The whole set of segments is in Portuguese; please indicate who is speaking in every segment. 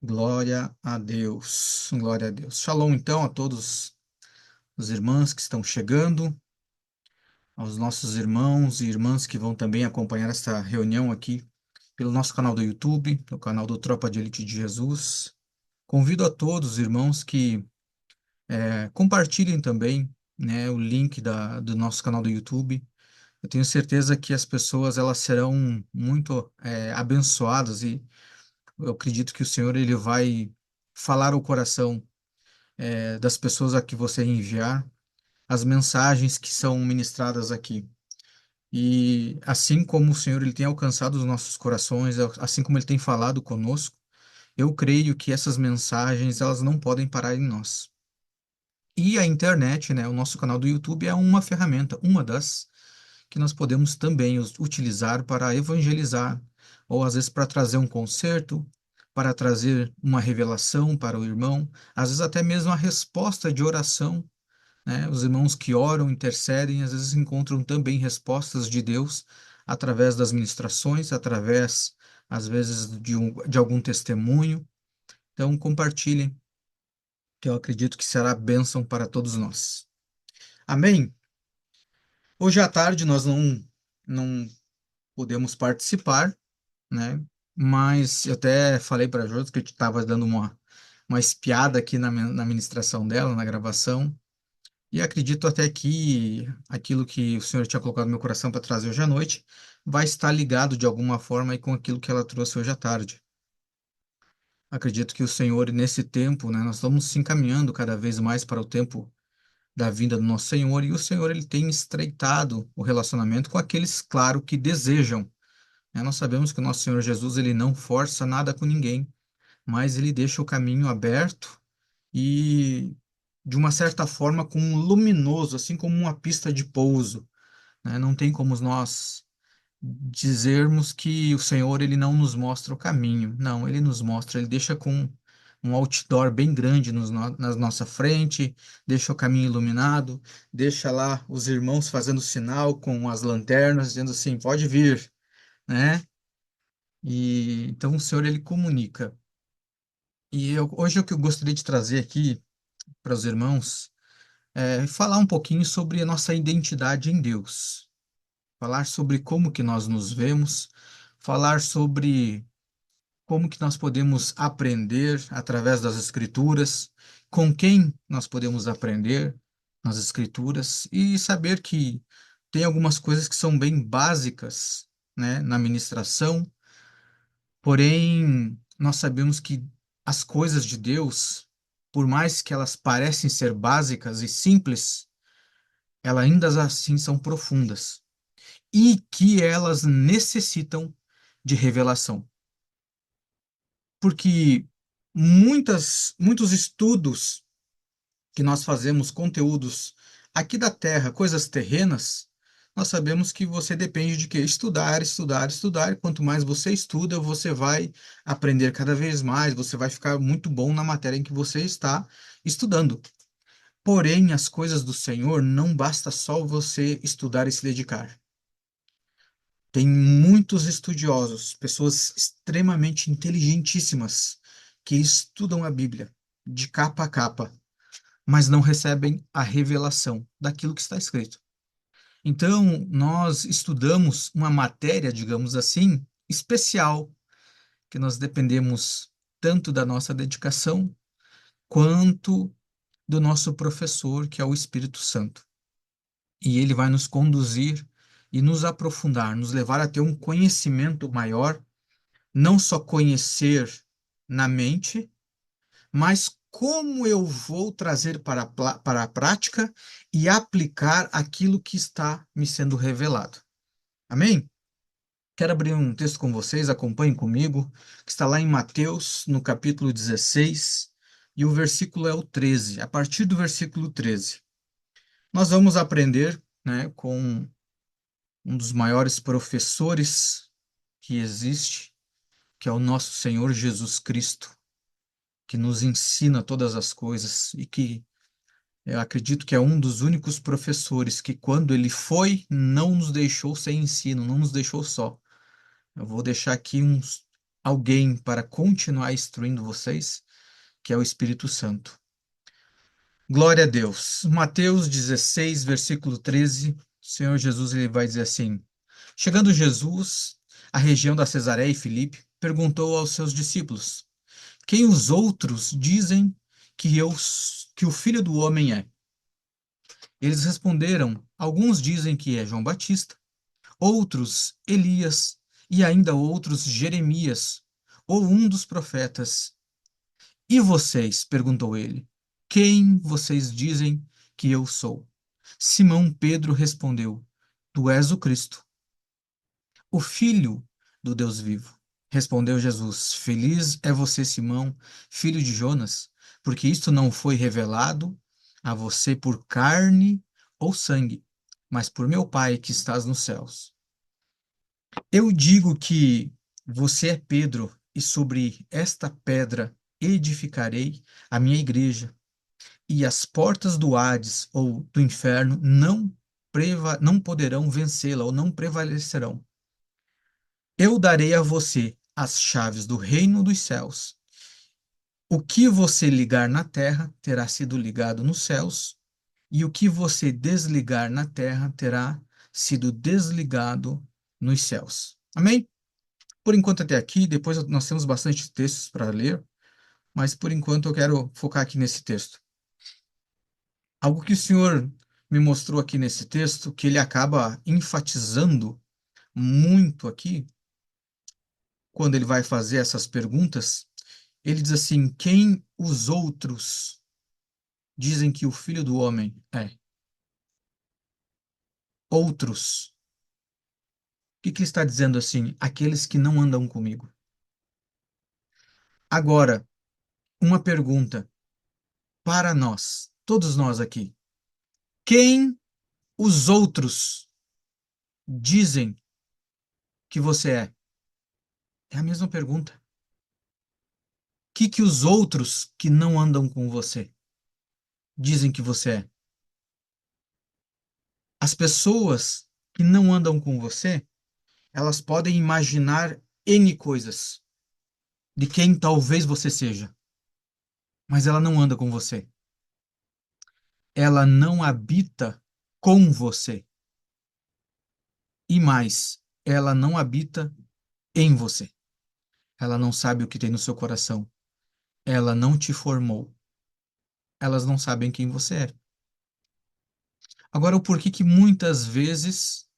Speaker 1: Glória a Deus, glória a Deus. Shalom, então, a todos os irmãos que estão chegando, aos nossos irmãos e irmãs que vão também acompanhar esta reunião aqui pelo nosso canal do YouTube, no canal do Tropa de Elite de Jesus. Convido a todos os irmãos que compartilhem também, né, o link do nosso canal do YouTube. Eu tenho certeza que as pessoas elas serão muito abençoadas e eu acredito que o Senhor ele vai falar ao coração das pessoas a que você enviar, as mensagens que são ministradas aqui. E assim como o Senhor ele tem alcançado os nossos corações, assim como ele tem falado conosco, eu creio que essas mensagens elas não podem parar em nós. E a internet, né, o nosso canal do YouTube é uma ferramenta, uma das que nós podemos também utilizar para evangelizar, ou às vezes para trazer um concerto, para trazer uma revelação para o irmão, às vezes até mesmo a resposta de oração, né? Os irmãos que oram, intercedem, às vezes encontram também respostas de Deus através das ministrações, através, às vezes, de algum testemunho. Então, compartilhem, que eu acredito que será bênção para todos nós. Amém? Hoje à tarde nós não podemos participar, né? Mas eu até falei para a Josi que eu estava dando uma espiada aqui na ministração dela, na gravação. E acredito até que aquilo que o Senhor tinha colocado no meu coração para trazer hoje à noite vai estar ligado de alguma forma aí com aquilo que ela trouxe hoje à tarde. Acredito que o Senhor, nesse tempo, né, nós estamos se encaminhando cada vez mais para o tempo da vinda do nosso Senhor, e o Senhor ele tem estreitado o relacionamento com aqueles, claro, que desejam, né? Nós sabemos que o nosso Senhor Jesus ele não força nada com ninguém, mas ele deixa o caminho aberto e, de uma certa forma, com um luminoso, assim como uma pista de pouso, né? Não tem como nós dizermos que o Senhor ele não nos mostra o caminho. Não, ele nos mostra, ele deixa com um outdoor bem grande na nossa frente, deixa o caminho iluminado, deixa lá os irmãos fazendo sinal com as lanternas, dizendo assim, pode vir, né? E então o Senhor ele comunica. Hoje o que eu gostaria de trazer aqui para os irmãos é falar um pouquinho sobre a nossa identidade em Deus. Falar sobre como que nós nos vemos, falar sobre como que nós podemos aprender através das Escrituras, com quem nós podemos aprender nas Escrituras e saber que tem algumas coisas que são bem básicas, né, na ministração, porém nós sabemos que as coisas de Deus, por mais que elas parecem ser básicas e simples, elas ainda assim são profundas e que elas necessitam de revelação. Porque muitos estudos que nós fazemos, conteúdos aqui da Terra, coisas terrenas, nós sabemos que você depende de quê? Estudar, estudar, estudar. E quanto mais você estuda, você vai aprender cada vez mais, você vai ficar muito bom na matéria em que você está estudando. Porém, as coisas do Senhor não basta só você estudar e se dedicar. Tem muitos estudiosos, pessoas extremamente inteligentíssimas, que estudam a Bíblia de capa a capa, mas não recebem a revelação daquilo que está escrito. Então, nós estudamos uma matéria, digamos assim, especial, que nós dependemos tanto da nossa dedicação quanto do nosso professor, que é o Espírito Santo. E ele vai nos conduzir e nos aprofundar, nos levar a ter um conhecimento maior, não só conhecer na mente, mas como eu vou trazer para a prática e aplicar aquilo que está me sendo revelado. Amém? Quero abrir um texto com vocês, acompanhem comigo, que está lá em Mateus, no capítulo 16, e o versículo é o 13. A partir do versículo 13, nós vamos aprender, né, com um dos maiores professores que existe, que é o nosso Senhor Jesus Cristo, que nos ensina todas as coisas e que eu acredito que é um dos únicos professores que, quando ele foi, não nos deixou sem ensino, não nos deixou só. Eu vou deixar aqui alguém para continuar instruindo vocês, que é o Espírito Santo. Glória a Deus. Mateus 16, versículo 13, o Senhor Jesus ele vai dizer assim: Chegando Jesus à região da Cesareia e Filipe, perguntou aos seus discípulos: Quem os outros dizem que o Filho do Homem é? Eles responderam: Alguns dizem que é João Batista, outros Elias e ainda outros Jeremias ou um dos profetas. E vocês? Perguntou ele. Quem vocês dizem que eu sou? Simão Pedro respondeu: Tu és o Cristo, o Filho do Deus vivo. Respondeu Jesus: Feliz é você, Simão, filho de Jonas, porque isto não foi revelado a você por carne ou sangue, mas por meu Pai que estás nos céus. Eu digo que você é Pedro, e sobre esta pedra edificarei a minha igreja, e as portas do Hades ou do inferno não poderão vencê-la ou não prevalecerão. Eu darei a você as chaves do reino dos céus. O que você ligar na terra terá sido ligado nos céus, e o que você desligar na terra terá sido desligado nos céus. Amém? Por enquanto até aqui, depois nós temos bastante textos para ler, mas por enquanto eu quero focar aqui nesse texto. Algo que o Senhor me mostrou aqui nesse texto, que ele acaba enfatizando muito aqui, quando ele vai fazer essas perguntas, ele diz assim: quem os outros dizem que o Filho do Homem é? Outros. O que que ele está dizendo assim? Aqueles que não andam comigo. Agora, uma pergunta para nós, todos nós aqui. Quem os outros dizem que você é? É a mesma pergunta. O que os outros que não andam com você dizem que você é? As pessoas que não andam com você, elas podem imaginar N coisas de quem talvez você seja, mas ela não anda com você. Ela não habita com você. E mais, ela não habita em você. Ela não sabe o que tem no seu coração. Ela não te formou. Elas não sabem quem você é. Agora, o porquê que muitas vezes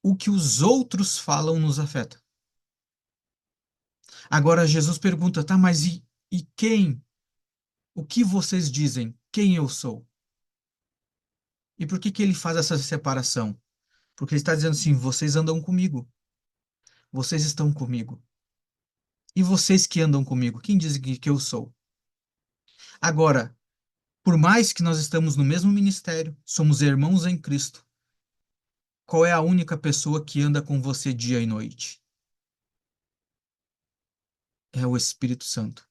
Speaker 1: o que os outros falam nos afeta? Agora, Jesus pergunta, tá, mas e quem? O que vocês dizem? Quem eu sou? E por que que ele faz essa separação? Porque ele está dizendo assim, vocês andam comigo. Vocês estão comigo. E vocês que andam comigo, quem diz que eu sou? Agora, por mais que nós estamos no mesmo ministério, somos irmãos em Cristo, qual é a única pessoa que anda com você dia e noite? É o Espírito Santo.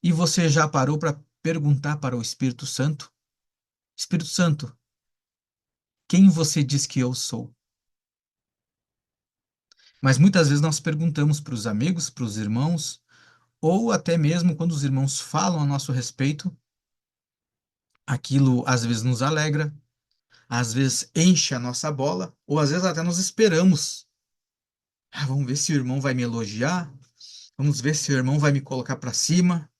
Speaker 1: E você já parou para perguntar para o Espírito Santo? Espírito Santo, quem você diz que eu sou? Mas muitas vezes nós perguntamos para os amigos, para os irmãos, ou até mesmo quando os irmãos falam a nosso respeito, aquilo às vezes nos alegra, às vezes enche a nossa bola, ou às vezes até nós esperamos. Ah, vamos ver se o irmão vai me elogiar, vamos ver se o irmão vai me colocar para cima.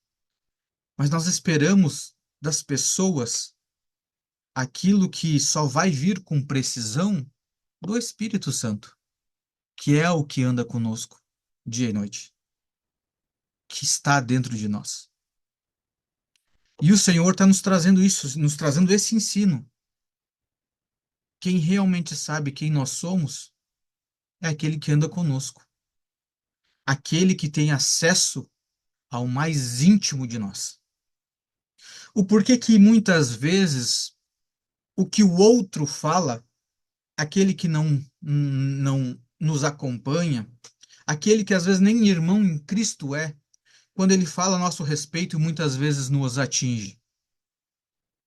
Speaker 1: Mas nós esperamos das pessoas aquilo que só vai vir com precisão do Espírito Santo, que é o que anda conosco dia e noite, que está dentro de nós. E o Senhor está nos trazendo isso, nos trazendo esse ensino. Quem realmente sabe quem nós somos é aquele que anda conosco, aquele que tem acesso ao mais íntimo de nós. O porquê que muitas vezes o que o outro fala, aquele que não nos acompanha, aquele que às vezes nem irmão em Cristo é, quando ele fala a nosso respeito, muitas vezes nos atinge.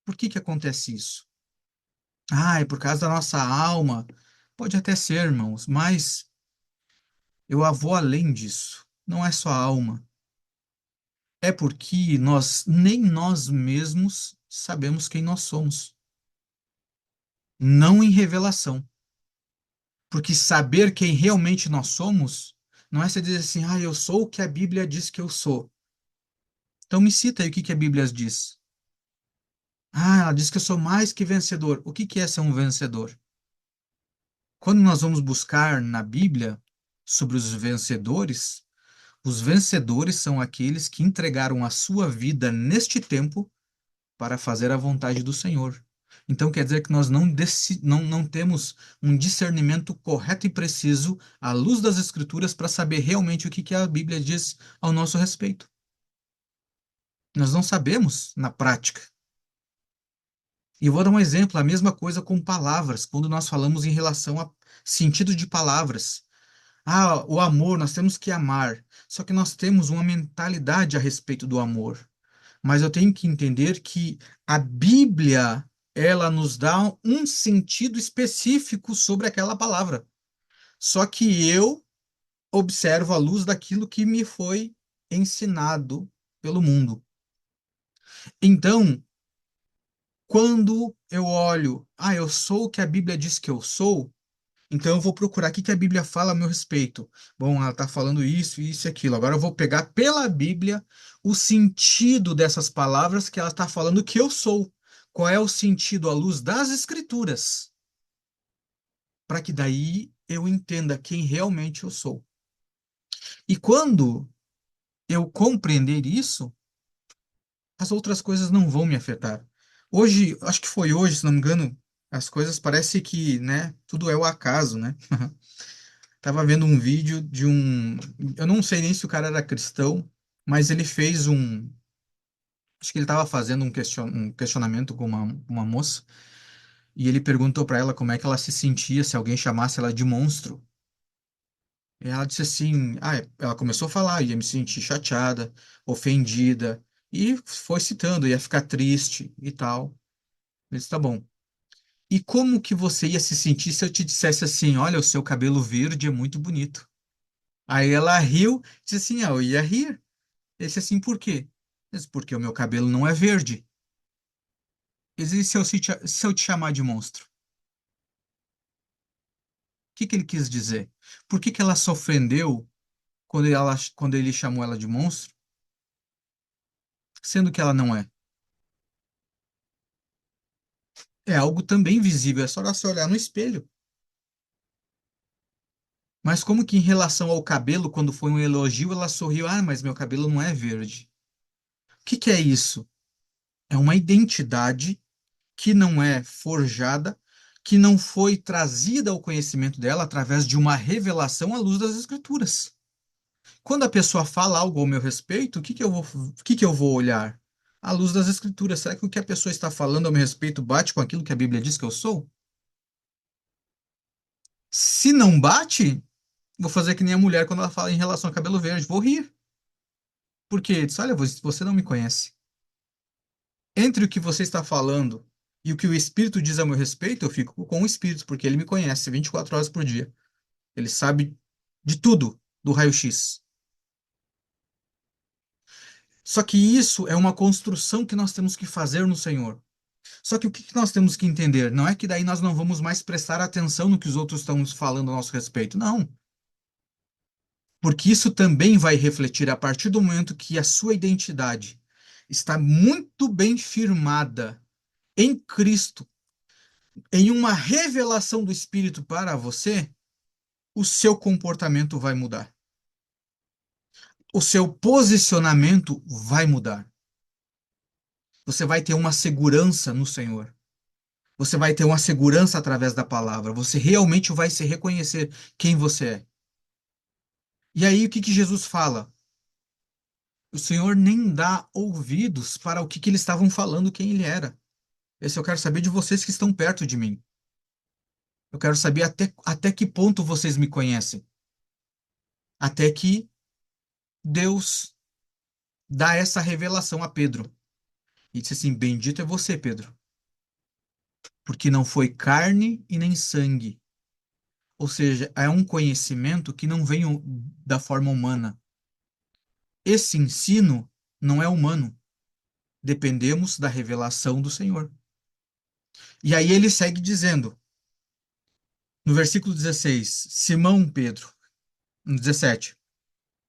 Speaker 1: Por que que acontece isso? Ah, é por causa da nossa alma. Pode até ser, irmãos, mas eu vou além disso. não é só a alma. É porque nem nós mesmos sabemos quem nós somos, não em revelação. Porque saber quem realmente nós somos não é você dizer assim, ah, eu sou o que a Bíblia diz que eu sou. Então me cita aí o que que a Bíblia diz. Ah, ela diz que eu sou mais que vencedor. O que que é ser um vencedor? Quando nós vamos buscar na Bíblia sobre os vencedores são aqueles que entregaram a sua vida neste tempo para fazer a vontade do Senhor. Então quer dizer que nós não temos um discernimento correto e preciso à luz das Escrituras para saber realmente o que que a Bíblia diz ao nosso respeito. Nós não sabemos na prática. E eu vou dar um exemplo, a mesma coisa com palavras, quando nós falamos em relação a sentido de palavras. Ah, o amor, nós temos que amar. Só que nós temos uma mentalidade a respeito do amor. Mas eu tenho que entender que a Bíblia, ela nos dá um sentido específico sobre aquela palavra. Só que eu observo à luz daquilo que me foi ensinado pelo mundo. Então, quando eu olho, ah, eu sou o que a Bíblia diz que eu sou, então eu vou procurar o que que a Bíblia fala a meu respeito. Bom, ela está falando isso, isso e aquilo. Agora eu vou pegar pela Bíblia o sentido dessas palavras que ela está falando que eu sou. Qual é o sentido à luz das Escrituras? Para que daí eu entenda quem realmente eu sou. E quando eu compreender isso, as outras coisas não vão me afetar. Hoje, acho que foi hoje, se não me engano, as coisas parece que, né, tudo é o acaso, né? Tava vendo um vídeo de um. Eu não sei nem se o cara era cristão, mas ele fez um. Acho que ele estava fazendo um questionamento com uma moça, e ele perguntou para ela como é que ela se sentia se alguém chamasse ela de monstro. E ela disse assim: ah, ela começou a falar, ia me sentir chateada, ofendida, e foi citando, ia ficar triste e tal. Ele disse: tá bom. E como que você ia se sentir se eu te dissesse assim: olha, o seu cabelo verde é muito bonito? Aí ela riu, disse assim: ah, eu ia rir. Ele disse assim, por quê? Eu disse, porque o meu cabelo não é verde. Ele disse, se eu te chamar de monstro? O que que ele quis dizer? Por que que ela se ofendeu quando ele chamou ela de monstro, sendo que ela não é? É algo também visível, é só ela se olhar no espelho. Mas como que em relação ao cabelo, quando foi um elogio, ela sorriu, ah, mas meu cabelo não é verde. O que que é isso? É uma identidade que não é forjada, que não foi trazida ao conhecimento dela através de uma revelação à luz das Escrituras. Quando a pessoa fala algo ao meu respeito, o que que eu vou olhar? À luz das Escrituras. Será que o que a pessoa está falando ao meu respeito bate com aquilo que a Bíblia diz que eu sou? Se não bate, vou fazer que nem a mulher quando ela fala em relação ao cabelo verde. Vou rir. Porque diz, olha, você não me conhece. Entre o que você está falando e o que o Espírito diz a meu respeito, eu fico com o Espírito, porque ele me conhece 24 horas por dia. Ele sabe de tudo do raio-x. Só que isso é uma construção que nós temos que fazer no Senhor. Só que o que que nós temos que entender? Não é que daí nós não vamos mais prestar atenção no que os outros estão falando a nosso respeito. Não. Porque isso também vai refletir a partir do momento que a sua identidade está muito bem firmada em Cristo, em uma revelação do Espírito para você, o seu comportamento vai mudar. O seu posicionamento vai mudar. Você vai ter uma segurança no Senhor. Você vai ter uma segurança através da palavra. Você realmente vai se reconhecer quem você é. E aí, o que que Jesus fala? O Senhor nem dá ouvidos para o que que eles estavam falando, quem ele era. Esse eu quero saber de vocês que estão perto de mim. Eu quero saber até que ponto vocês me conhecem. Até que Deus dá essa revelação a Pedro. E disse assim: bendito é você, Pedro, porque não foi carne e nem sangue. Ou seja, é um conhecimento que não vem da forma humana. Esse ensino não é humano. Dependemos da revelação do Senhor. E aí ele segue dizendo, no versículo 16, Simão Pedro, no 17,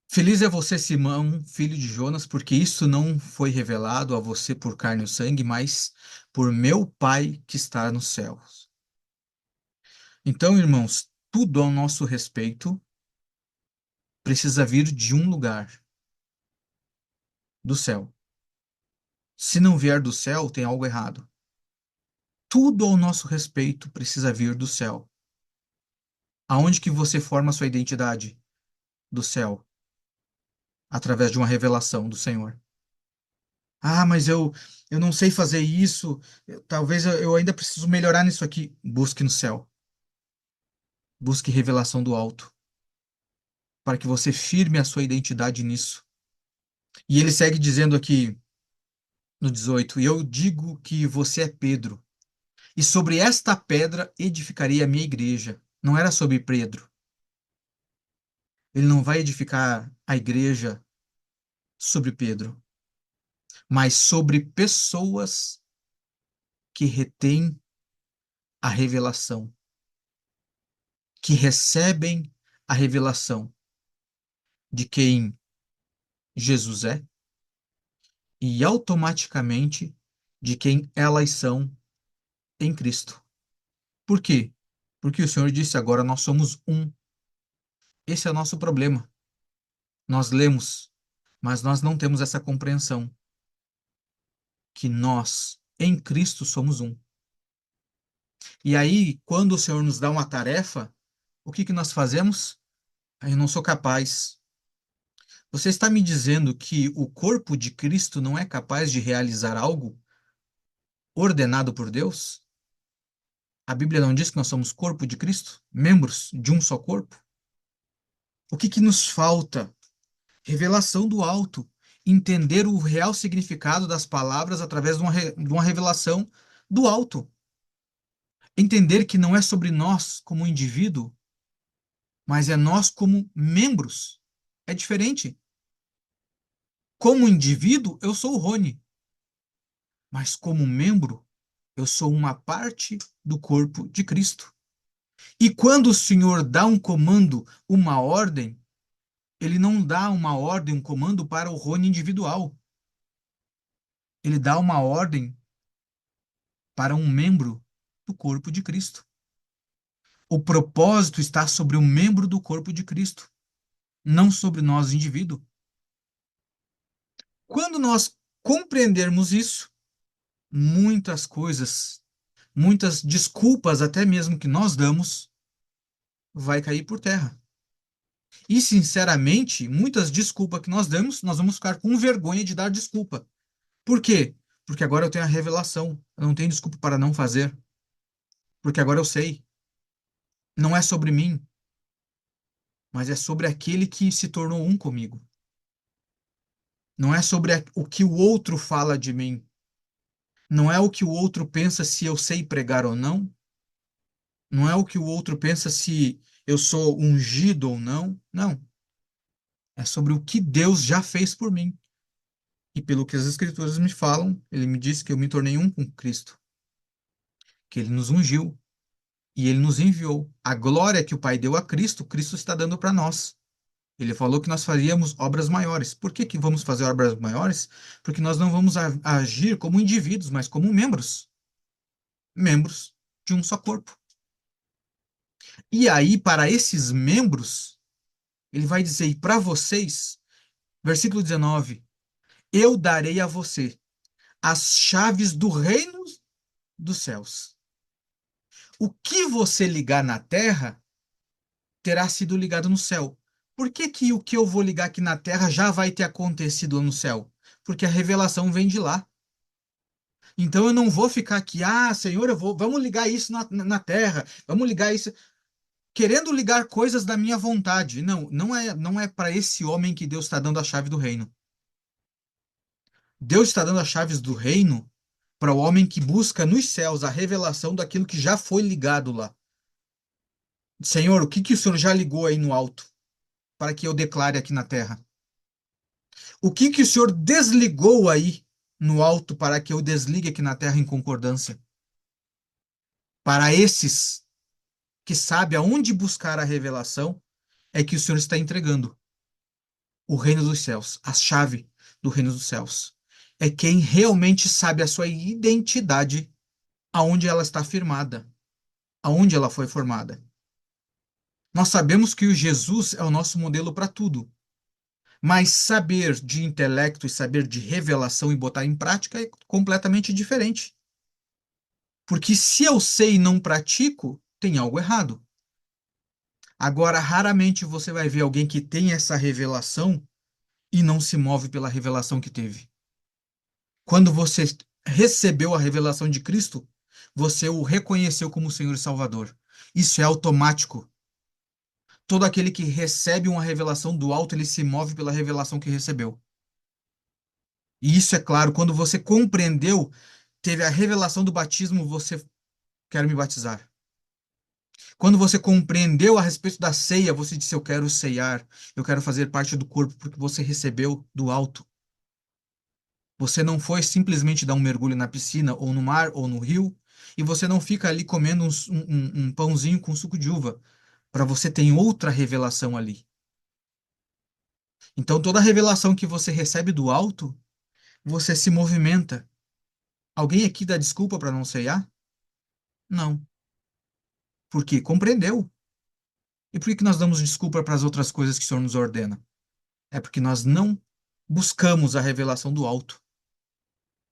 Speaker 1: Feliz é você, Simão, filho de Jonas, porque isso não foi revelado a você por carne ou sangue, mas por meu Pai que está nos céus. Então, irmãos, tudo ao nosso respeito precisa vir de um lugar, do céu. Se não vier do céu, tem algo errado. Tudo ao nosso respeito precisa vir do céu. Aonde que você forma a sua identidade? Do céu, através de uma revelação do Senhor. Ah, mas eu não sei fazer isso. Talvez eu ainda preciso melhorar nisso aqui. Busque no céu. Busque revelação do alto, para que você firme a sua identidade nisso. E ele segue dizendo aqui no 18: E eu digo que você é Pedro, e sobre esta pedra edificarei a minha igreja. Não era sobre Pedro. Ele não vai edificar a igreja sobre Pedro, mas sobre pessoas que retêm a revelação, que recebem a revelação de quem Jesus é e automaticamente de quem elas são em Cristo. Por quê? Porque o Senhor disse: agora nós somos um. Esse é o nosso problema. Nós lemos, mas nós não temos essa compreensão que nós, em Cristo, somos um. E aí, quando o Senhor nos dá uma tarefa, o que que nós fazemos? "Ah, eu não sou capaz." Você está me dizendo que o corpo de Cristo não é capaz de realizar algo ordenado por Deus? A Bíblia não diz que nós somos corpo de Cristo, membros de um só corpo? O que que nos falta? Revelação do alto. Entender o real significado das palavras através de uma revelação do alto. Entender que não é sobre nós como indivíduo, mas é nós como membros. É diferente. Como indivíduo, eu sou o Rony, mas como membro, eu sou uma parte do corpo de Cristo. E quando o Senhor dá um comando, uma ordem, ele não dá uma ordem, um comando para o Rony individual. Ele dá uma ordem para um membro do corpo de Cristo. O propósito está sobre o membro do corpo de Cristo, não sobre nós, indivíduo. Quando nós compreendermos isso, muitas coisas, muitas desculpas, até mesmo que nós damos, vai cair por terra. E, sinceramente, muitas desculpas que nós damos, nós vamos ficar com vergonha de dar desculpa. Por quê? Porque agora eu tenho a revelação. Eu não tenho desculpa para não fazer. Porque agora eu sei. Não é sobre mim, mas é sobre aquele que se tornou um comigo. Não é sobre o que o outro fala de mim. Não é o que o outro pensa se eu sei pregar ou não. Não é o que o outro pensa se eu sou ungido ou não. Não. É sobre o que Deus já fez por mim. E pelo que as Escrituras me falam, ele me disse que eu me tornei um com Cristo, que ele nos ungiu e ele nos enviou. A glória que o Pai deu a Cristo, Cristo está dando para nós. Ele falou que nós faríamos obras maiores. Por que que vamos fazer obras maiores? Porque nós não vamos agir como indivíduos, mas como membros, membros de um só corpo. E aí, para esses membros, ele vai dizer: e para vocês, versículo 19, eu darei a você as chaves do reino dos céus. O que você ligar na terra terá sido ligado no céu. Por que que o que eu vou ligar aqui na terra já vai ter acontecido lá no céu? Porque a revelação vem de lá. Então eu não vou ficar aqui, ah, Senhor, vamos ligar isso na terra, vamos ligar isso, querendo ligar coisas da minha vontade. Não, não é para esse homem que Deus está dando a chave do reino. Deus está dando as chaves do reino para o homem que busca nos céus a revelação daquilo que já foi ligado lá. Senhor, o que que o Senhor já ligou aí no alto para que eu declare aqui na terra? O que que o Senhor desligou aí no alto para que eu desligue aqui na terra em concordância? Para esses que sabem aonde buscar a revelação, é que o Senhor está entregando o reino dos céus, a chave do reino dos céus. É quem realmente sabe a sua identidade, aonde ela está firmada, aonde ela foi formada. Nós sabemos que o Jesus é o nosso modelo para tudo, mas saber de intelecto e saber de revelação e botar em prática é completamente diferente. Porque se eu sei e não pratico, tem algo errado. Agora, raramente você vai ver alguém que tem essa revelação e não se move pela revelação que teve. Quando você recebeu a revelação de Cristo, você o reconheceu como Senhor e Salvador. Isso é automático. Todo aquele que recebe uma revelação do alto, ele se move pela revelação que recebeu. E isso é claro, quando você compreendeu, teve a revelação do batismo, você quer me batizar. Quando você compreendeu a respeito da ceia, você disse: Eu quero ceiar, eu quero fazer parte do corpo, porque você recebeu do alto. Você não foi simplesmente dar um mergulho na piscina, ou no mar, ou no rio, e você não fica ali comendo um pãozinho com suco de uva. Para você tem outra revelação ali. Então, toda revelação que você recebe do alto, você se movimenta. Alguém aqui dá desculpa para não ceiar? Não. Porque compreendeu. E por que que nós damos desculpa para as outras coisas que o Senhor nos ordena? É porque nós não buscamos a revelação do alto.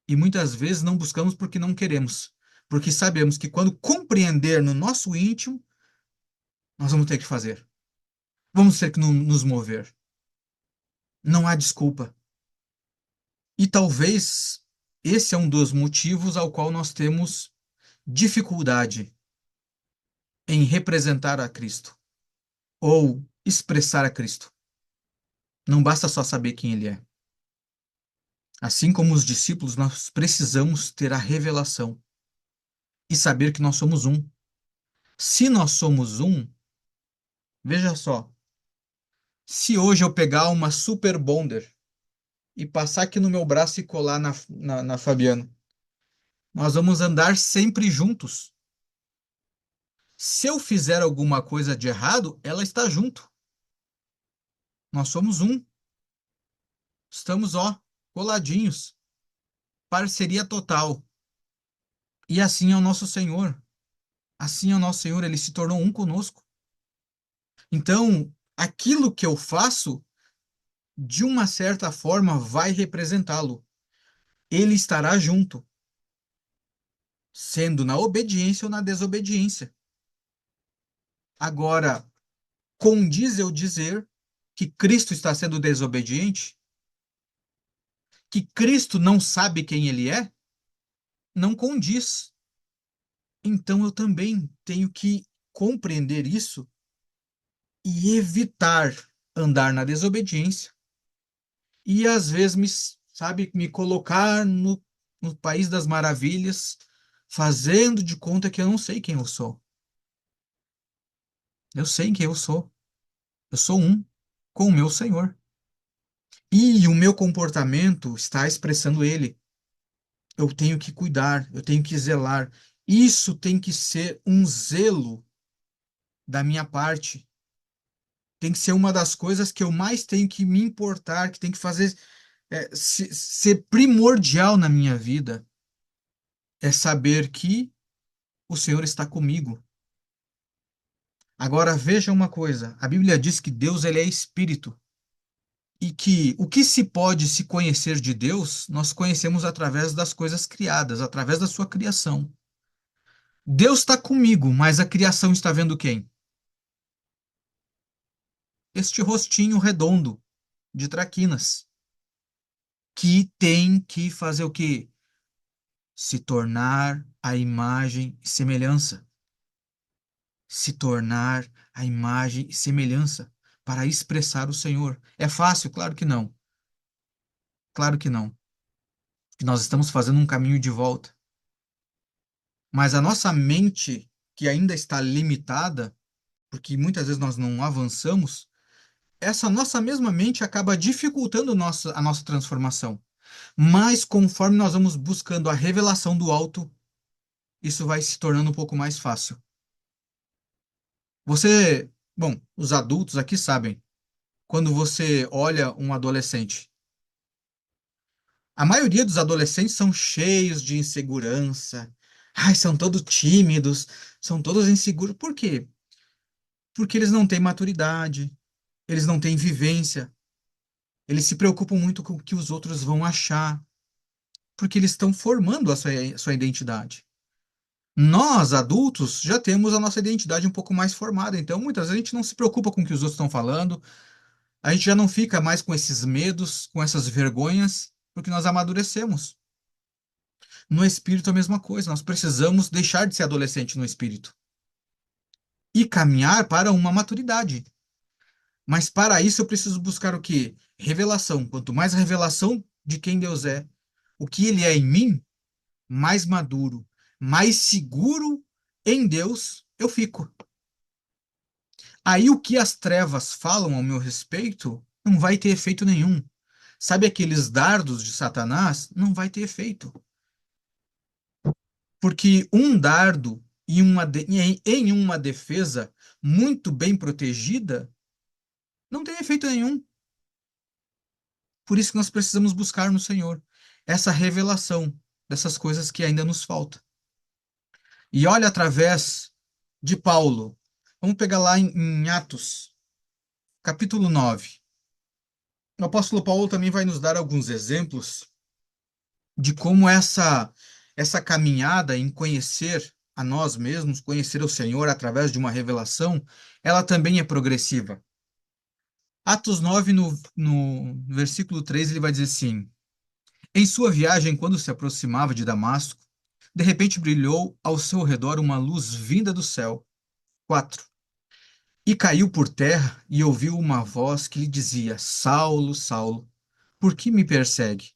Speaker 1: E muitas vezes não buscamos porque não queremos. Porque sabemos que quando compreender no nosso íntimo, nós vamos ter que fazer. Vamos ter que nos mover. Não há desculpa. E talvez esse é um dos motivos ao qual nós temos dificuldade em representar a Cristo ou expressar a Cristo. Não basta só saber quem Ele é. Assim como os discípulos, nós precisamos ter a revelação e saber que nós somos um. Se nós somos um, veja só, se hoje eu pegar uma Super Bonder e passar aqui no meu braço e colar na Fabiana, nós vamos andar sempre juntos. Se eu fizer alguma coisa de errado, ela está junto. Nós somos um. Estamos, ó, coladinhos. Parceria total. E assim é o nosso Senhor. Assim é o nosso Senhor, ele se tornou um conosco. Então, aquilo que eu faço, de uma certa forma, vai representá-lo. Ele estará junto, sendo na obediência ou na desobediência. Agora, condiz eu dizer que Cristo está sendo desobediente? Que Cristo não sabe quem ele é? Não condiz. Então eu também tenho que compreender isso e evitar andar na desobediência e às vezes sabe, me colocar no país das maravilhas, fazendo de conta que eu não sei quem eu sou. Eu sei quem eu sou. Eu sou um com o meu Senhor. E o meu comportamento está expressando ele. Eu tenho que cuidar, eu tenho que zelar. Isso tem que ser um zelo da minha parte. Tem que ser uma das coisas que eu mais tenho que me importar, que tem que fazer ser primordial na minha vida, é saber que o Senhor está comigo. Agora veja uma coisa, a Bíblia diz que Deus ele é espírito e que o que se pode se conhecer de Deus, nós conhecemos através das coisas criadas, através da sua criação. Deus está comigo, mas a criação está vendo quem? Este rostinho redondo de traquinas, que tem que fazer o quê? Se tornar a imagem e semelhança. Se tornar a imagem e semelhança para expressar o Senhor. É fácil? Claro que não. Claro que não. Que nós estamos fazendo um caminho de volta. Mas a nossa mente, que ainda está limitada, porque muitas vezes nós não avançamos, essa nossa mesma mente acaba dificultando a nossa transformação. Mas conforme nós vamos buscando a revelação do alto, isso vai se tornando um pouco mais fácil. Você, bom, os adultos aqui sabem, quando você olha um adolescente, a maioria dos adolescentes são cheios de insegurança. Ai, são todos tímidos, são todos inseguros. Por quê? Porque eles não têm maturidade, eles não têm vivência, eles se preocupam muito com o que os outros vão achar, porque eles estão formando a sua identidade. Nós, adultos, já temos a nossa identidade um pouco mais formada, então muitas vezes a gente não se preocupa com o que os outros estão falando, a gente já não fica mais com esses medos, com essas vergonhas, porque nós amadurecemos. No espírito, a mesma coisa, nós precisamos deixar de ser adolescente no espírito e caminhar para uma maturidade. Mas para isso eu preciso buscar o quê? Revelação. Quanto mais revelação de quem Deus é, o que Ele é em mim, mais maduro, mais seguro em Deus eu fico. Aí o que as trevas falam ao meu respeito não vai ter efeito nenhum. Sabe aqueles dardos de Satanás? Não vai ter efeito. Porque um dardo em uma defesa muito bem protegida não tem efeito nenhum. Por isso que nós precisamos buscar no Senhor essa revelação dessas coisas que ainda nos faltam. E olha através de Paulo. Vamos pegar lá em Atos, capítulo 9. O apóstolo Paulo também vai nos dar alguns exemplos de como essa caminhada em conhecer a nós mesmos, conhecer o Senhor através de uma revelação, ela também é progressiva. Atos 9, no versículo 3, ele vai dizer assim: Em sua viagem, quando se aproximava de Damasco, de repente brilhou ao seu redor uma luz vinda do céu. 4. E caiu por terra e ouviu uma voz que lhe dizia: Saulo, Saulo, por que me persegue?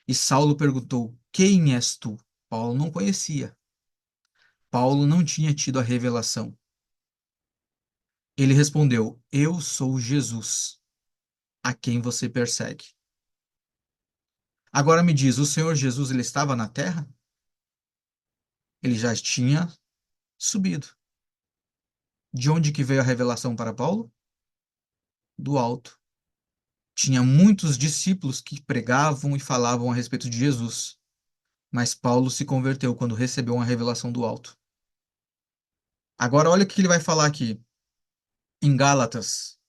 Speaker 1: E Saulo perguntou: Quem és tu? Paulo não conhecia. Paulo não tinha tido a revelação. Ele respondeu: Eu sou Jesus, a quem você persegue. Agora me diz, o Senhor Jesus ele estava na terra? Ele já tinha subido. De onde que veio a revelação para Paulo? Do alto. Tinha muitos discípulos que pregavam e falavam a respeito de Jesus, mas Paulo se converteu quando recebeu uma revelação do alto. Agora olha o que ele vai falar aqui em Gálatas.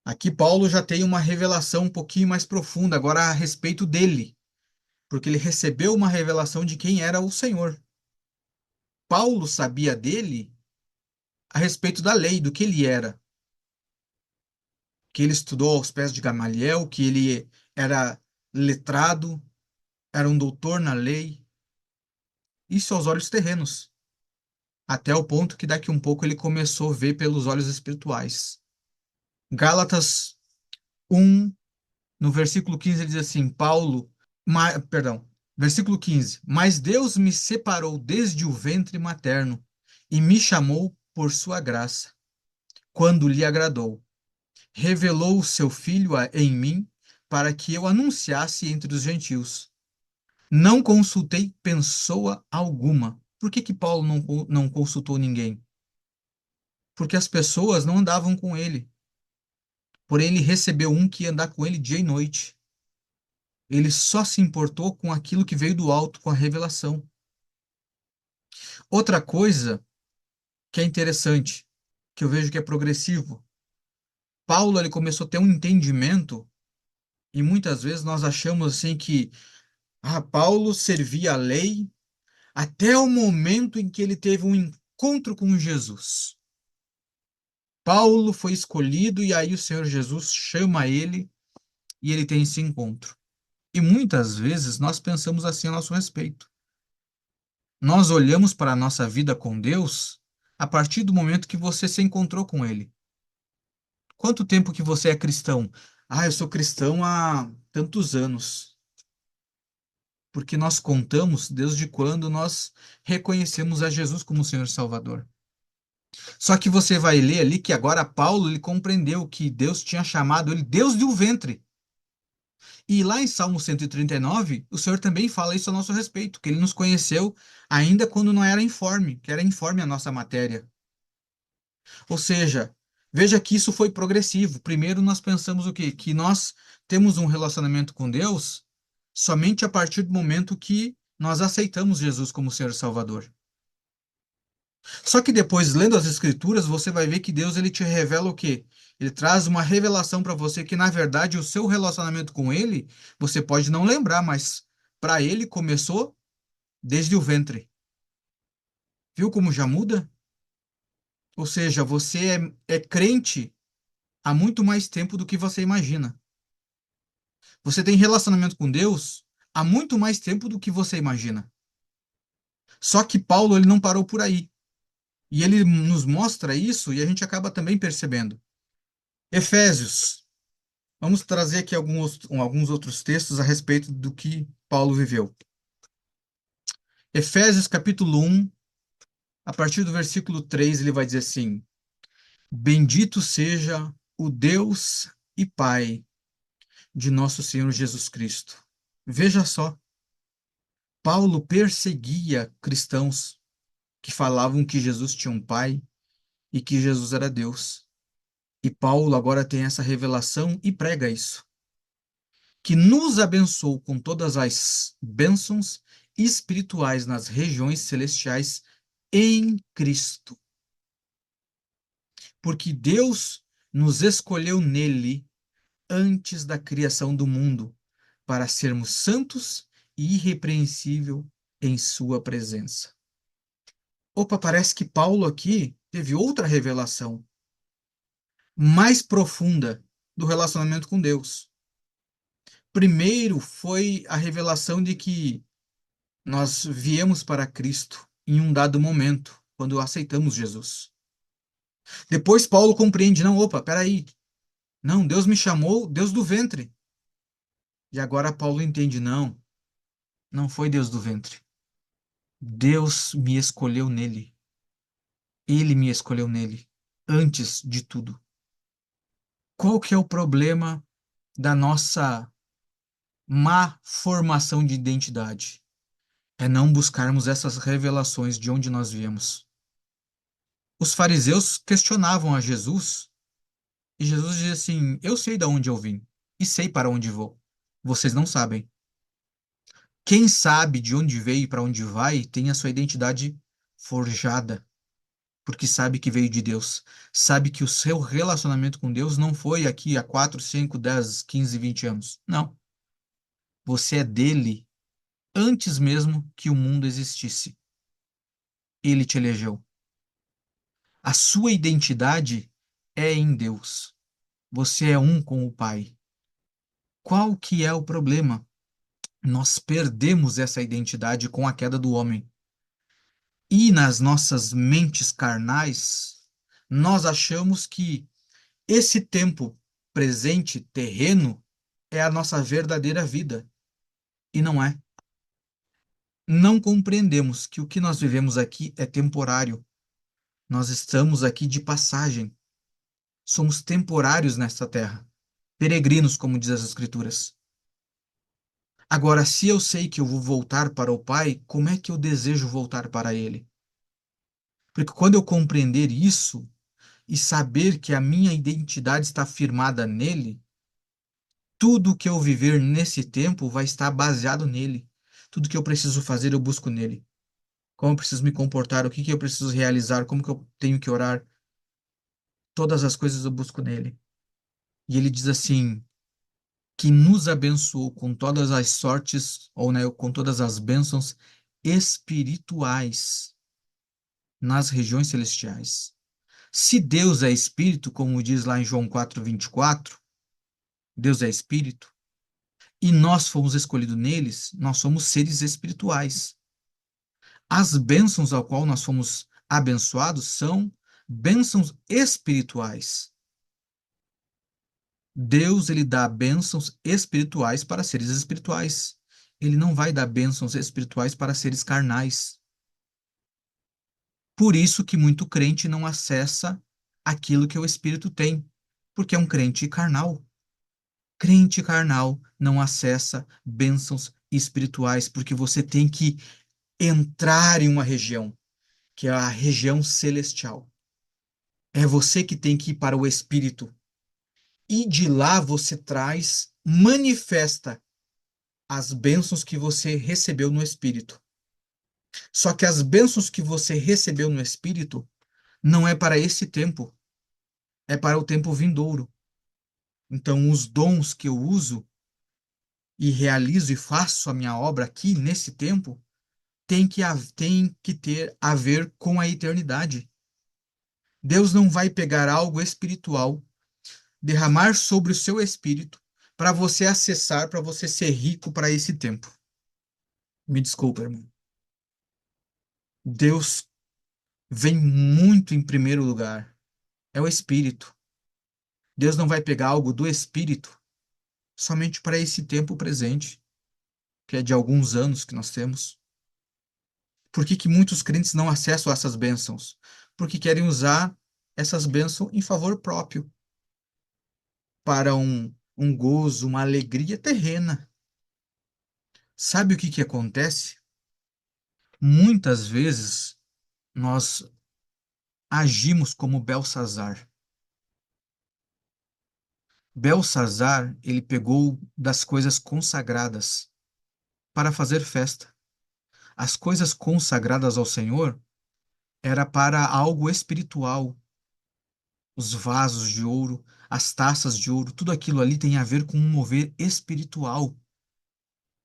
Speaker 1: Aqui Paulo já tem uma revelação um pouquinho mais profunda agora a respeito dele, porque ele recebeu uma revelação de quem era o Senhor. Paulo sabia dele a respeito da lei, do que ele era, que ele estudou aos pés de Gamaliel, que ele era letrado, era um doutor na lei, isso aos olhos terrenos, até o ponto que daqui um pouco ele começou a ver pelos olhos espirituais. Gálatas 1, no versículo 15, ele diz assim: perdão, versículo 15: Mas Deus me separou desde o ventre materno e me chamou por sua graça, quando lhe agradou. Revelou o seu filho em mim para que eu anunciasse entre os gentios. Não consultei pessoa alguma. Por que que Paulo não consultou ninguém? Porque as pessoas não andavam com ele. Porém, ele recebeu um que ia andar com ele dia e noite. Ele só se importou com aquilo que veio do alto, com a revelação. Outra coisa que é interessante, que eu vejo que é progressivo, Paulo ele começou a ter um entendimento e muitas vezes nós achamos assim que Paulo servia a lei até o momento em que ele teve um encontro com Jesus. Paulo foi escolhido e aí o Senhor Jesus chama ele e ele tem esse encontro. E muitas vezes nós pensamos assim a nosso respeito. Nós olhamos para a nossa vida com Deus a partir do momento que você se encontrou com Ele. Quanto tempo que você é cristão? Eu sou cristão há tantos anos. Porque nós contamos desde quando nós reconhecemos a Jesus como Senhor e Salvador. Só que você vai ler ali que agora Paulo ele compreendeu que Deus tinha chamado ele Deus do ventre. E lá em Salmo 139, o Senhor também fala isso a nosso respeito, que ele nos conheceu ainda quando não era informe, que era informe a nossa matéria. Ou seja, veja que isso foi progressivo. Primeiro nós pensamos o quê? Que nós temos um relacionamento com Deus somente a partir do momento que nós aceitamos Jesus como Senhor e Salvador. Só que depois, lendo as Escrituras, você vai ver que Deus ele te revela o quê? Ele traz uma revelação para você que, na verdade, o seu relacionamento com Ele, você pode não lembrar, mas para Ele começou desde o ventre. Viu como já muda? Ou seja, você é crente há muito mais tempo do que você imagina. Você tem relacionamento com Deus há muito mais tempo do que você imagina. Só que Paulo ele não parou por aí. E ele nos mostra isso e a gente acaba também percebendo. Efésios. Vamos trazer aqui alguns outros textos a respeito do que Paulo viveu. Efésios capítulo 1, a partir do versículo 3, ele vai dizer assim: Bendito seja o Deus e Pai de nosso Senhor Jesus Cristo. Veja só, Paulo perseguia cristãos que falavam que Jesus tinha um pai e que Jesus era Deus. E Paulo agora tem essa revelação e prega isso, que nos abençoou com todas as bênçãos espirituais nas regiões celestiais em Cristo. Porque Deus nos escolheu nele antes da criação do mundo, para sermos santos e irrepreensível em sua presença. Opa, parece que Paulo aqui teve outra revelação mais profunda do relacionamento com Deus. Primeiro foi a revelação de que nós viemos para Cristo em um dado momento, quando aceitamos Jesus. Depois Paulo compreende, não, opa, peraí, não, Deus me chamou, Deus do ventre. E agora Paulo entende, não, não foi Deus do ventre. Deus me escolheu nele. Ele me escolheu nele, antes de tudo. Qual que é o problema da nossa má formação de identidade? É não buscarmos essas revelações de onde nós viemos. Os fariseus questionavam a Jesus e Jesus dizia assim: Eu sei de onde eu vim e sei para onde vou. Vocês não sabem. Quem sabe de onde veio e para onde vai tem a sua identidade forjada, porque sabe que veio de Deus. Sabe que o seu relacionamento com Deus não foi aqui há 4, 5, 10, 15, 20 anos. Não. Você é dele antes mesmo que o mundo existisse. Ele te elegeu. A sua identidade é em Deus. Você é um com o Pai. Qual que é o problema? Nós perdemos essa identidade com a queda do homem. E nas nossas mentes carnais, nós achamos que esse tempo presente, terreno, é a nossa verdadeira vida. E não é. Não compreendemos que o que nós vivemos aqui é temporário. Nós estamos aqui de passagem. Somos temporários nesta terra. Peregrinos, como diz as Escrituras. Agora, se eu sei que eu vou voltar para o Pai, como é que eu desejo voltar para Ele? Porque quando eu compreender isso e saber que a minha identidade está firmada nele, tudo que eu viver nesse tempo vai estar baseado nele. Tudo que eu preciso fazer, eu busco nele. Como eu preciso me comportar, o que que eu preciso realizar, como que eu tenho que orar, todas as coisas eu busco nele. E ele diz assim, que nos abençoou com todas as sortes, ou né, com todas as bênçãos espirituais nas regiões celestiais. Se Deus é espírito, como diz lá em João 4:24, Deus é espírito, e nós fomos escolhidos neles, nós somos seres espirituais. As bênçãos ao qual nós fomos abençoados são bênçãos espirituais. Deus, ele dá bênçãos espirituais para seres espirituais. Ele não vai dar bênçãos espirituais para seres carnais. Por isso que muito crente não acessa aquilo que o Espírito tem, porque é um crente carnal. Crente carnal não acessa bênçãos espirituais, porque você tem que entrar em uma região, que é a região celestial. É você que tem que ir para o Espírito. E de lá você traz, manifesta as bênçãos que você recebeu no Espírito. Só que as bênçãos que você recebeu no Espírito não é para esse tempo, é para o tempo vindouro. Então, os dons que eu uso e realizo e faço a minha obra aqui nesse tempo tem que ter a ver com a eternidade. Deus não vai pegar algo espiritual, derramar sobre o seu espírito para você acessar, para você ser rico para esse tempo. Me desculpa, irmão. Deus vem muito em primeiro lugar. É o espírito. Deus não vai pegar algo do espírito somente para esse tempo presente, que é de alguns anos que nós temos. Por que que muitos crentes não acessam essas bênçãos? Porque querem usar essas bênçãos em favor próprio, para um gozo, uma alegria terrena. Sabe o que que acontece? Muitas vezes nós agimos como Belsazar. Belsazar, ele pegou das coisas consagradas para fazer festa. As coisas consagradas ao Senhor era para algo espiritual. Os vasos de ouro, as taças de ouro, tudo aquilo ali tem a ver com um mover espiritual.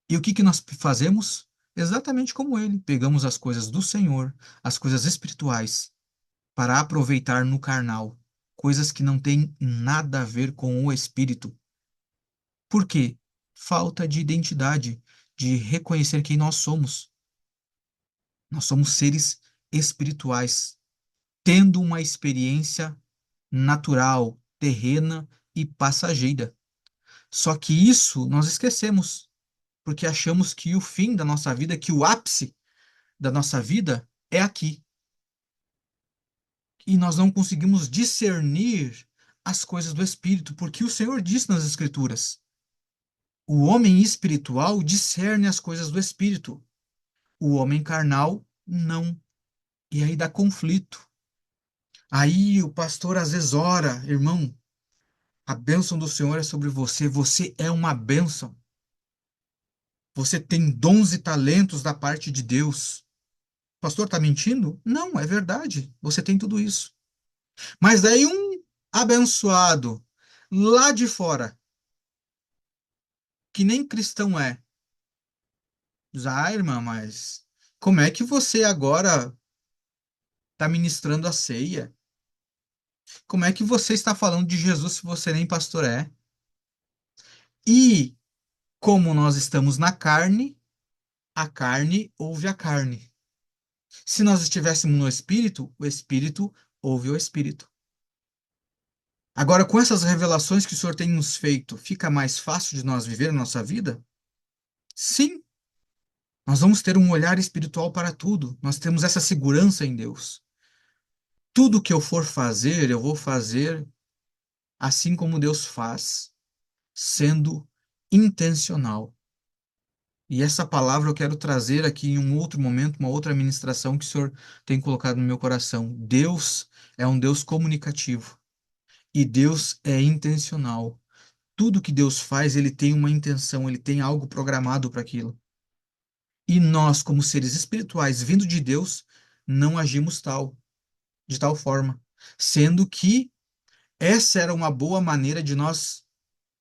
Speaker 1: E o que que nós fazemos? Exatamente como ele, pegamos as coisas do Senhor, as coisas espirituais, para aproveitar no carnal, coisas que não têm nada a ver com o espírito. Por quê? Falta de identidade, de reconhecer quem nós somos. Nós somos seres espirituais, tendo uma experiência natural, terrena e passageira. Só que isso nós esquecemos, porque achamos que o fim da nossa vida, que o ápice da nossa vida é aqui. E nós não conseguimos discernir as coisas do Espírito, porque o Senhor disse nas Escrituras: o homem espiritual discerne as coisas do Espírito, o homem carnal não. E aí dá conflito. Aí o pastor às vezes ora, irmão, a bênção do Senhor é sobre você, você é uma bênção. Você tem dons e talentos da parte de Deus. O pastor está mentindo? Não, é verdade. Você tem tudo isso. Mas daí um abençoado lá de fora, que nem cristão é, diz: ah, irmã, mas como é que você agora está ministrando a ceia? Como é que você está falando de Jesus se você nem pastor é? E como nós estamos na carne, a carne ouve a carne. Se nós estivéssemos no espírito, o espírito ouve o espírito. Agora, com essas revelações que o Senhor tem nos feito, fica mais fácil de nós viver a nossa vida? Sim, nós vamos ter um olhar espiritual para tudo. Nós temos essa segurança em Deus. Tudo que eu for fazer, eu vou fazer assim como Deus faz, sendo intencional. E essa palavra eu quero trazer aqui em um outro momento, uma outra ministração que o Senhor tem colocado no meu coração. Deus é um Deus comunicativo e Deus é intencional. Tudo que Deus faz, ele tem uma intenção, ele tem algo programado para aquilo. E nós, como seres espirituais vindo de Deus, não agimos de tal forma, sendo que essa era uma boa maneira de nós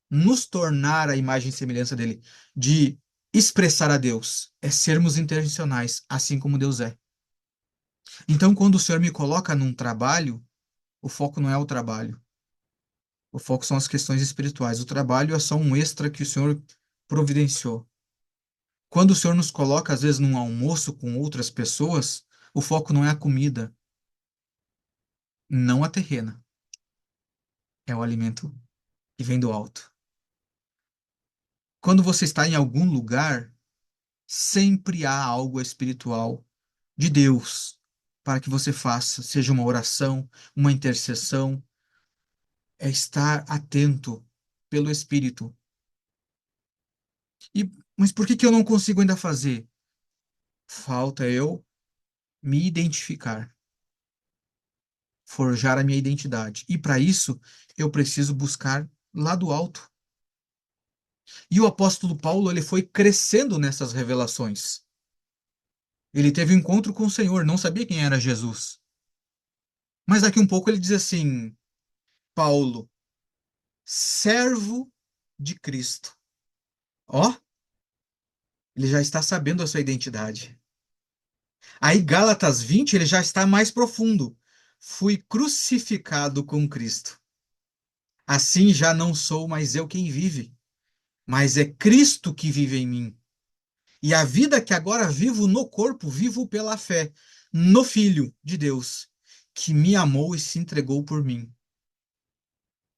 Speaker 1: nos tornar a imagem e semelhança dele, de expressar a Deus, é sermos intencionais, assim como Deus é. Então, quando o Senhor me coloca num trabalho, o foco não é o trabalho, o foco são as questões espirituais. O trabalho é só um extra que o Senhor providenciou. Quando o Senhor nos coloca, às vezes, num almoço com outras pessoas, o foco não é a comida, não a terrena, é o alimento que vem do alto. Quando você está em algum lugar, sempre há algo espiritual de Deus. para que você faça, seja uma oração, uma intercessão, é estar atento pelo Espírito. Mas por que que eu não consigo ainda fazer? Falta eu me identificar, forjar a minha identidade. E para isso, eu preciso buscar lá do alto. E o apóstolo Paulo, ele foi crescendo nessas revelações. Ele teve um encontro com o Senhor, não sabia quem era Jesus. Mas daqui um pouco ele diz assim: Paulo, servo de Cristo. Ó, ele já está sabendo a sua identidade. Aí Gálatas 20, ele já está mais profundo. Fui crucificado com Cristo. Assim já não sou mais eu quem vive, mas é Cristo que vive em mim. E a vida que agora vivo no corpo, vivo pela fé no Filho de Deus, que me amou e se entregou por mim.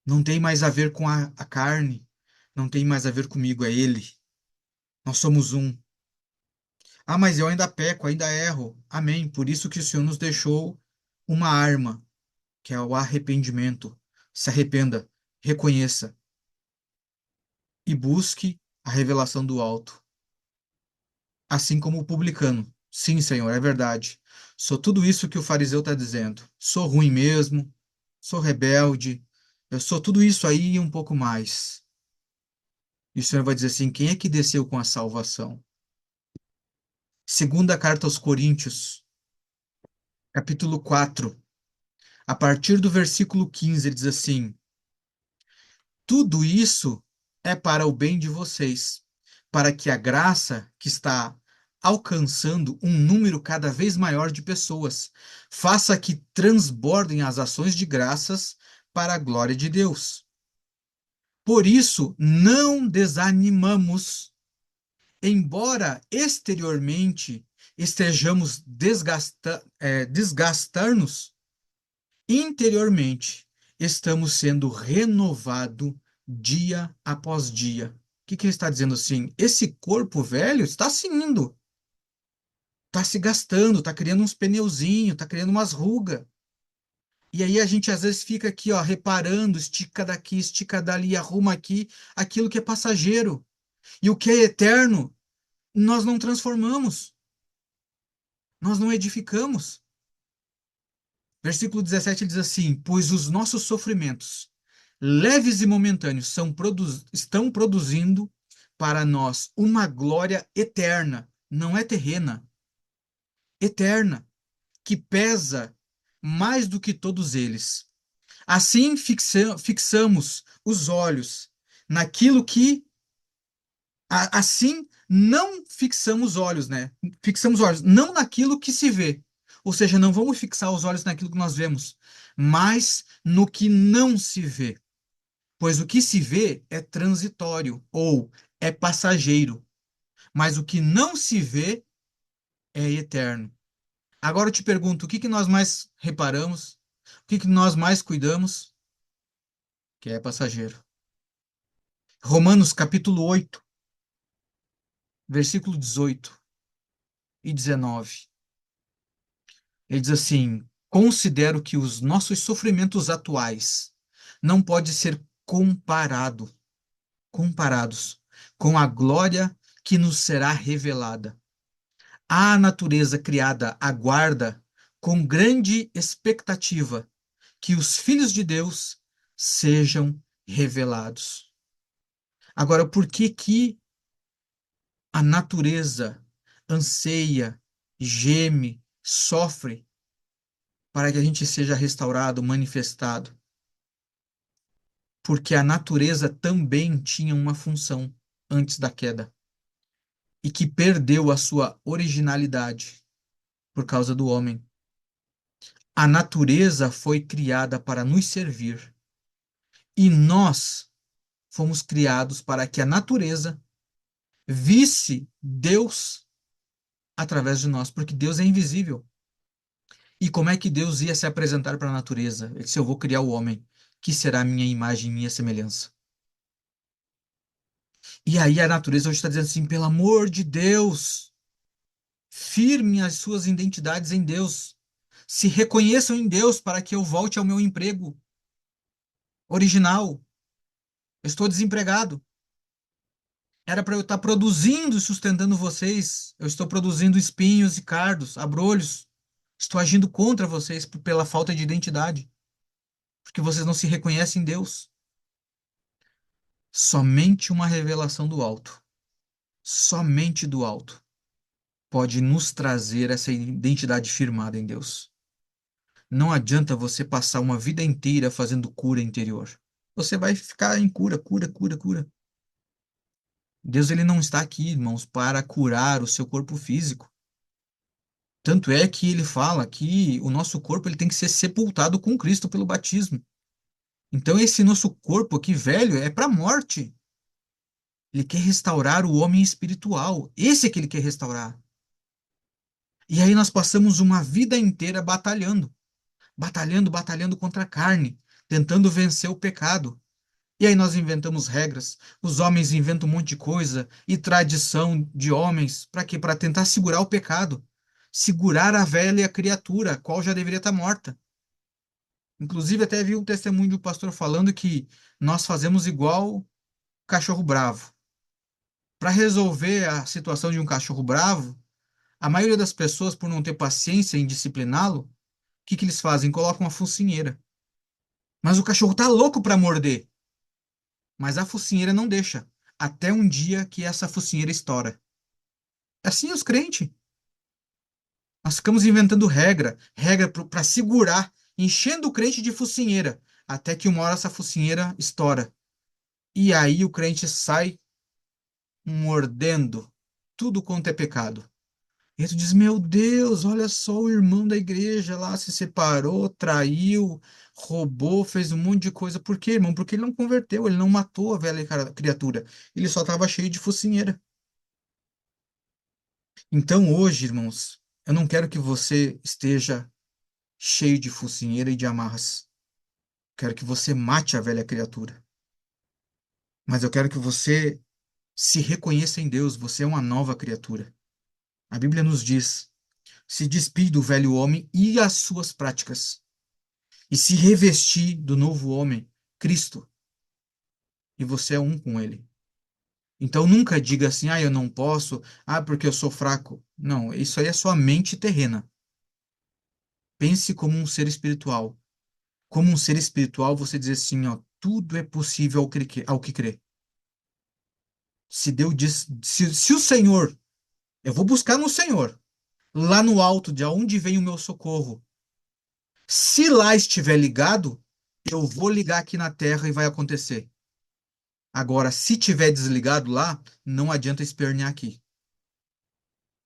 Speaker 1: Não tem mais a ver com a carne, não tem mais a ver comigo, é Ele. Nós somos um. Ah, mas eu ainda peco, ainda erro. Amém. Por isso que o Senhor nos deixou uma arma, que é o arrependimento. Se arrependa, reconheça e busque a revelação do alto. Assim como o publicano. Sim, Senhor, é verdade. Sou tudo isso que o fariseu está dizendo. Sou ruim mesmo, sou rebelde, eu sou tudo isso aí e um pouco mais. E o Senhor vai dizer assim: quem é que desceu com a salvação? Segunda carta aos Coríntios, capítulo 4, a partir do versículo 15, ele diz assim: tudo isso é para o bem de vocês, para que a graça que está alcançando um número cada vez maior de pessoas faça que transbordem as ações de graças para a glória de Deus. Por isso, não desanimamos, embora exteriormente estejamos desgastar-nos, interiormente estamos sendo renovado dia após dia. O que que ele está dizendo assim? Esse corpo velho está se indo, está se gastando, está criando uns pneuzinhos, está criando umas rugas. E aí a gente às vezes fica aqui, ó, reparando, estica daqui, estica dali, arruma aqui, aquilo que é passageiro. E o que é eterno, nós não transformamos, nós não edificamos. Versículo 17 diz assim: pois os nossos sofrimentos, leves e momentâneos, estão produzindo para nós uma glória eterna, não é terrena, eterna, que pesa mais do que todos eles. Assim fixamos os olhos naquilo que assim, não fixamos olhos, né? Fixamos olhos não naquilo que se vê. Ou seja, não vamos fixar os olhos naquilo que nós vemos, mas no que não se vê. Pois o que se vê é transitório ou é passageiro, mas o que não se vê é eterno. Agora eu te pergunto, o que que nós mais reparamos? O que que nós mais cuidamos? Que é passageiro. Romanos capítulo 8, versículo 18 e 19. Ele diz assim: considero que os nossos sofrimentos atuais não podem ser comparados com a glória que nos será revelada. A natureza criada aguarda com grande expectativa que os filhos de Deus sejam revelados. Agora, por que que a natureza anseia, geme, sofre para que a gente seja restaurado, manifestado? Porque a natureza também tinha uma função antes da queda e que perdeu a sua originalidade por causa do homem. A natureza foi criada para nos servir e nós fomos criados para que a natureza visse Deus através de nós, porque Deus é invisível. E como é que Deus ia se apresentar para a natureza? Ele disse: eu vou criar o homem, que será a minha imagem e minha semelhança. E aí a natureza hoje está dizendo assim: pelo amor de Deus, firme as suas identidades em Deus. Se reconheçam em Deus para que eu volte ao meu emprego original. Eu estou desempregado. Era para eu estar produzindo e sustentando vocês. Eu estou produzindo espinhos e cardos, abrolhos. Estou agindo contra vocês pela falta de identidade, porque vocês não se reconhecem em Deus. Somente uma revelação do alto, somente do alto, pode nos trazer essa identidade firmada em Deus. Não adianta você passar uma vida inteira fazendo cura interior. Você vai ficar em cura, cura, cura, cura. Deus ele não está aqui, irmãos, para curar o seu corpo físico. Tanto é que ele fala que o nosso corpo ele tem que ser sepultado com Cristo pelo batismo. Então esse nosso corpo aqui velho é para a morte. Ele quer restaurar o homem espiritual. Esse é que ele quer restaurar. E aí nós passamos uma vida inteira batalhando, batalhando, batalhando contra a carne, tentando vencer o pecado. E aí nós inventamos regras, os homens inventam um monte de coisa e tradição de homens, para quê? Para tentar segurar o pecado, segurar a velha criatura, a qual já deveria estar morta. Inclusive até vi um testemunho de um pastor falando que nós fazemos igual cachorro bravo. Para resolver a situação de um cachorro bravo, a maioria das pessoas, por não ter paciência em discipliná-lo, o que que eles fazem? Colocam uma focinheira. Mas o cachorro tá louco para morder, mas a focinheira não deixa, até um dia que essa focinheira estoura. Assim os crentes. Nós ficamos inventando regra para segurar, enchendo o crente de focinheira, até que uma hora essa focinheira estoura. E aí o crente sai mordendo tudo quanto é pecado. E tu diz, meu Deus, olha só o irmão da igreja lá se separou, traiu, roubou, fez um monte de coisa. Por quê, irmão? Porque ele não converteu, ele não matou a velha criatura. Ele só estava cheio de focinheira. Então hoje, irmãos, eu não quero que você esteja cheio de focinheira e de amarras. Quero que você mate a velha criatura. Mas eu quero que você se reconheça em Deus, você é uma nova criatura. A Bíblia nos diz: se despide do velho homem e as suas práticas e se revestir do novo homem, Cristo, e você é um com ele. Então nunca diga assim, ah, eu não posso, ah, porque eu sou fraco. Não, isso aí é sua mente terrena. Pense como um ser espiritual. Como um ser espiritual, você diz assim, ó, tudo é possível ao que crê. Se Deus diz, se o Senhor, eu vou buscar no Senhor, lá no alto, de onde vem o meu socorro. Se lá estiver ligado, eu vou ligar aqui na terra e vai acontecer. Agora, se tiver desligado lá, não adianta espernear aqui.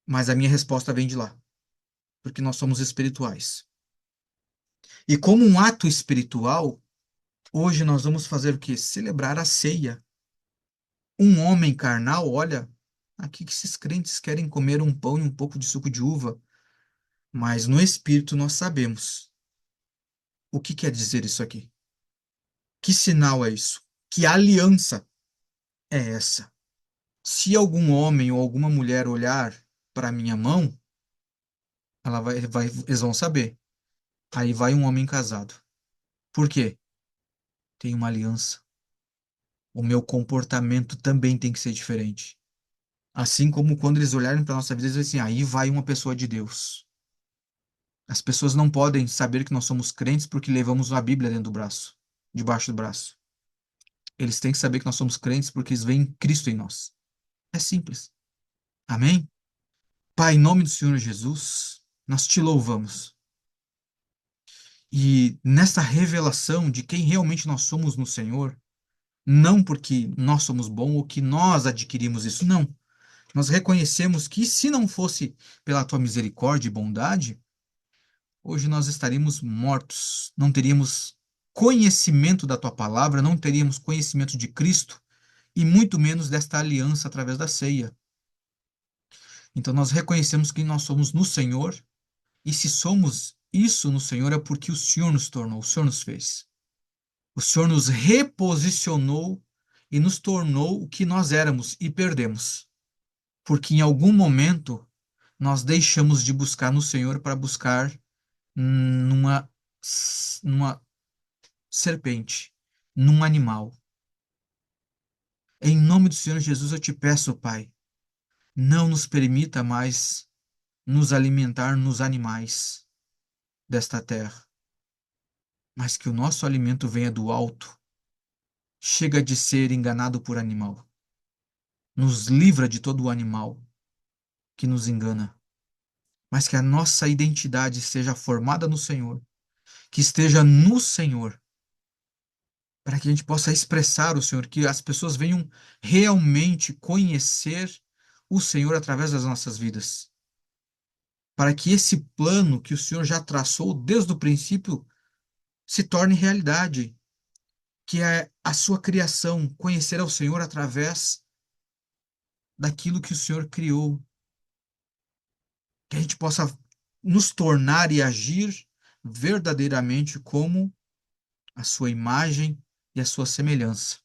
Speaker 1: Mas a minha resposta vem de lá, porque nós somos espirituais. E como um ato espiritual, hoje nós vamos fazer o quê? Celebrar a ceia. Um homem carnal, olha, aqui que esses crentes querem comer um pão e um pouco de suco de uva, mas no espírito nós sabemos o que quer dizer isso aqui. Que sinal é isso? Que aliança é essa? Se algum homem ou alguma mulher olhar para minha mão, eles vão saber. Aí vai um homem casado. Por quê? Tem uma aliança. O meu comportamento também tem que ser diferente. Assim como quando eles olharem para nossa vida, eles dizem assim, aí vai uma pessoa de Deus. As pessoas não podem saber que nós somos crentes porque levamos a Bíblia dentro do braço, debaixo do braço. Eles têm que saber que nós somos crentes porque eles veem Cristo em nós. É simples. Amém? Pai, em nome do Senhor Jesus, nós te louvamos. E nessa revelação de quem realmente nós somos no Senhor, não porque nós somos bons ou que nós adquirimos isso, não. Nós reconhecemos que se não fosse pela tua misericórdia e bondade, hoje nós estaríamos mortos, não teríamos conhecimento da tua palavra, não teríamos conhecimento de Cristo e muito menos desta aliança através da ceia. Então nós reconhecemos que nós somos no Senhor e se somos isso no Senhor é porque o Senhor nos tornou, o Senhor nos fez. O Senhor nos reposicionou e nos tornou o que nós éramos e perdemos. Porque em algum momento nós deixamos de buscar no Senhor para buscar numa, numa serpente, num animal. Em nome do Senhor Jesus, eu te peço, Pai, não nos permita mais nos alimentar nos animais desta terra, mas que o nosso alimento venha do alto. Chega de ser enganado por animal. Nos livra de todo o animal que nos engana, mas que a nossa identidade seja formada no Senhor, que esteja no Senhor, para que a gente possa expressar o Senhor, que as pessoas venham realmente conhecer o Senhor através das nossas vidas, para que esse plano que o Senhor já traçou desde o princípio se torne realidade, que é a sua criação, conhecer ao Senhor através daquilo que o Senhor criou, que a gente possa nos tornar e agir verdadeiramente como a sua imagem e a sua semelhança.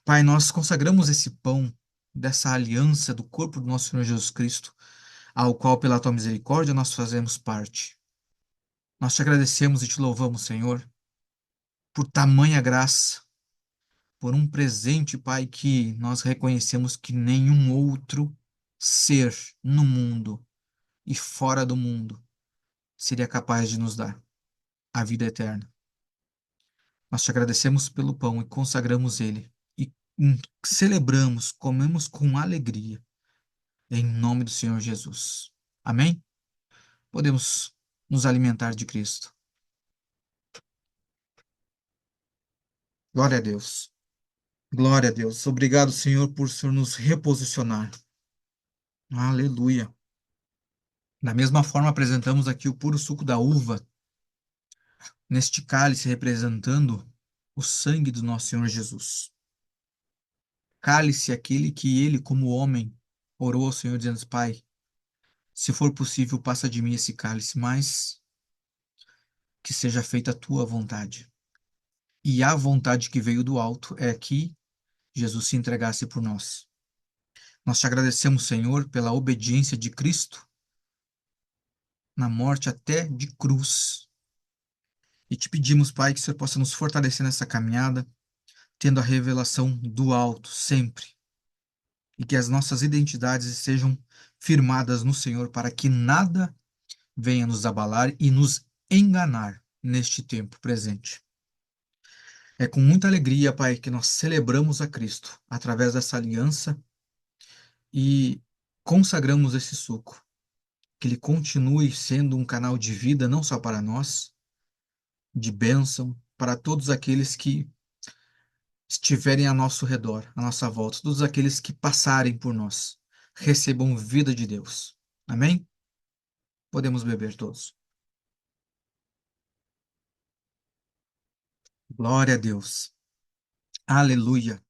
Speaker 1: Pai, nós consagramos esse pão dessa aliança do corpo do nosso Senhor Jesus Cristo, ao qual, pela tua misericórdia, nós fazemos parte. Nós te agradecemos e te louvamos, Senhor, por tamanha graça, por um presente, Pai, que nós reconhecemos que nenhum outro ser no mundo e fora do mundo seria capaz de nos dar a vida eterna. Nós te agradecemos pelo pão e consagramos ele e celebramos, comemos com alegria, em nome do Senhor Jesus. Amém? Podemos nos alimentar de Cristo. Glória a Deus. Glória a Deus. Obrigado, Senhor, por o Senhor nos reposicionar. Aleluia. Da mesma forma, apresentamos aqui o puro suco da uva, neste cálice representando o sangue do nosso Senhor Jesus. Cálice aquele que ele, como homem, orou ao Senhor dizendo: Pai, se for possível, passa de mim esse cálice, mas que seja feita a tua vontade. E a vontade que veio do alto é que Jesus se entregasse por nós. Nós te agradecemos, Senhor, pela obediência de Cristo na morte até de cruz. E te pedimos, Pai, que o Senhor possa nos fortalecer nessa caminhada, tendo a revelação do alto sempre. E que as nossas identidades sejam firmadas no Senhor para que nada venha nos abalar e nos enganar neste tempo presente. É com muita alegria, Pai, que nós celebramos a Cristo através dessa aliança e consagramos esse suco. Que ele continue sendo um canal de vida não só para nós, de bênção, para todos aqueles que estiverem a nosso redor, à nossa volta, todos aqueles que passarem por nós, recebam vida de Deus. Amém? Podemos beber todos. Glória a Deus. Aleluia.